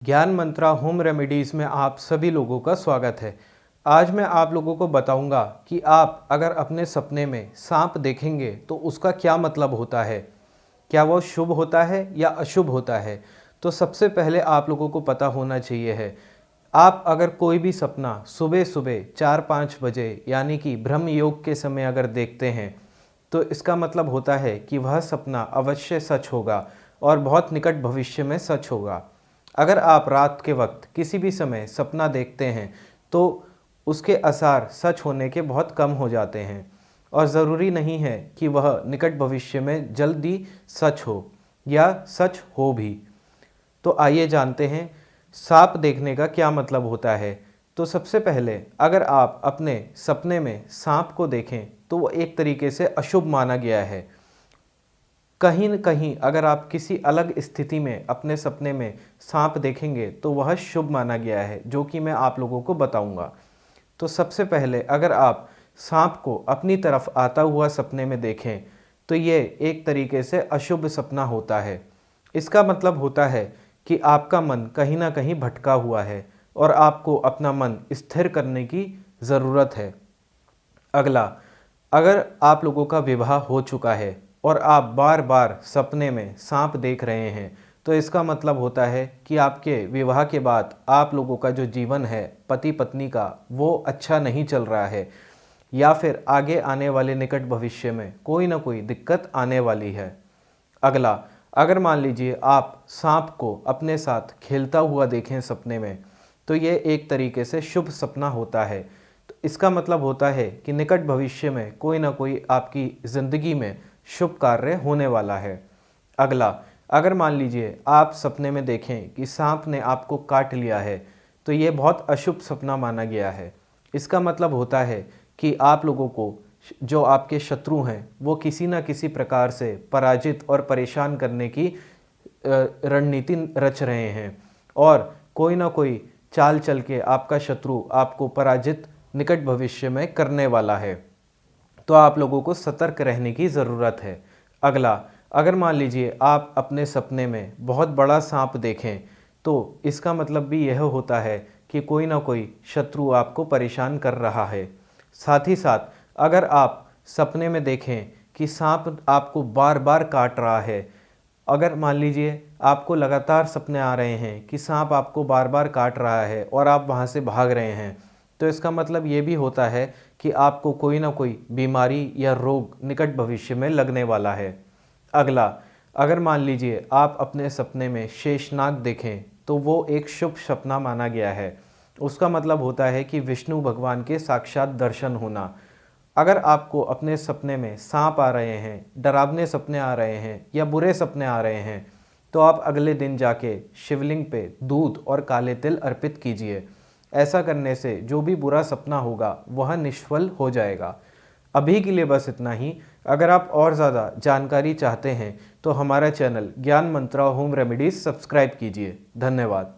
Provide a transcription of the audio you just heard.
ज्ञान मंत्रा home remedies में आप सभी लोगों का स्वागत है। आज मैं आप लोगों को बताऊंगा कि आप अगर अपने सपने में सांप देखेंगे तो उसका क्या मतलब होता है, क्या वो शुभ होता है या अशुभ होता है। तो सबसे पहले आप लोगों को पता होना चाहिए है, आप अगर कोई भी सपना सुबह सुबह 4-5 बजे यानी कि ब्रह्म योग के समय अगर देखते हैं तो इसका मतलब होता है कि वह सपना अवश्य सच होगा और बहुत निकट भविष्य में सच होगा। अगर आप रात के वक्त किसी भी समय सपना देखते हैं तो उसके आसार सच होने के बहुत कम हो जाते हैं और ज़रूरी नहीं है कि वह निकट भविष्य में जल्दी सच हो या सच हो भी। तो आइए जानते हैं सांप देखने का क्या मतलब होता है। तो सबसे पहले अगर आप अपने सपने में सांप को देखें तो वो एक तरीके से अशुभ माना गया है। कहीं न कहीं अगर आप किसी अलग स्थिति में अपने सपने में सांप देखेंगे तो वह शुभ माना गया है, जो कि मैं आप लोगों को बताऊंगा। तो सबसे पहले अगर आप सांप को अपनी तरफ आता हुआ सपने में देखें तो ये एक तरीके से अशुभ सपना होता है। इसका मतलब होता है कि आपका मन कहीं ना कहीं भटका हुआ है और आपको अपना मन स्थिर करने की ज़रूरत है। अगला, अगर आप लोगों का विवाह हो चुका है और आप बार बार सपने में सांप देख रहे हैं तो इसका मतलब होता है कि आपके विवाह के बाद आप लोगों का जो जीवन है पति पत्नी का वो अच्छा नहीं चल रहा है या फिर आगे आने वाले निकट भविष्य में कोई ना कोई दिक्कत आने वाली है। अगला, अगर मान लीजिए आप सांप को अपने साथ खेलता हुआ देखें सपने में तो ये एक तरीके से शुभ सपना होता है। तो इसका मतलब होता है कि निकट भविष्य में कोई ना कोई आपकी ज़िंदगी में शुभ कार्य होने वाला है। अगला, अगर मान लीजिए आप सपने में देखें कि सांप ने आपको काट लिया है तो ये बहुत अशुभ सपना माना गया है। इसका मतलब होता है कि आप लोगों को जो आपके शत्रु हैं वो किसी न किसी प्रकार से पराजित और परेशान करने की रणनीति रच रहे हैं और कोई ना कोई चाल चल के आपका शत्रु आपको पराजित निकट भविष्य में करने वाला है। तो आप लोगों को सतर्क रहने की ज़रूरत है। अगला, अगर मान लीजिए आप अपने सपने में बहुत बड़ा सांप देखें तो इसका मतलब भी यह होता है कि कोई ना कोई शत्रु आपको परेशान कर रहा है। साथ ही साथ अगर आप सपने में देखें कि सांप आपको बार बार काट रहा है, अगर मान लीजिए आपको लगातार सपने आ रहे हैं कि सांप आपको बार बार काट रहा है और आप वहाँ से भाग रहे हैं तो इसका मतलब ये भी होता है कि आपको कोई ना कोई बीमारी या रोग निकट भविष्य में लगने वाला है। अगला, अगर मान लीजिए आप अपने सपने में शेषनाग देखें तो वो एक शुभ सपना माना गया है। उसका मतलब होता है कि विष्णु भगवान के साक्षात दर्शन होना। अगर आपको अपने सपने में सांप आ रहे हैं, डरावने सपने आ रहे हैं या बुरे सपने आ रहे हैं तो आप अगले दिन जाके शिवलिंग पे दूध और काले तिल अर्पित कीजिए। ऐसा करने से जो भी बुरा सपना होगा वह निष्फल हो जाएगा। अभी के लिए बस इतना ही। अगर आप और ज़्यादा जानकारी चाहते हैं तो हमारा चैनल ज्ञान मंत्रा होम रेमेडीज़ सब्सक्राइब कीजिए। धन्यवाद।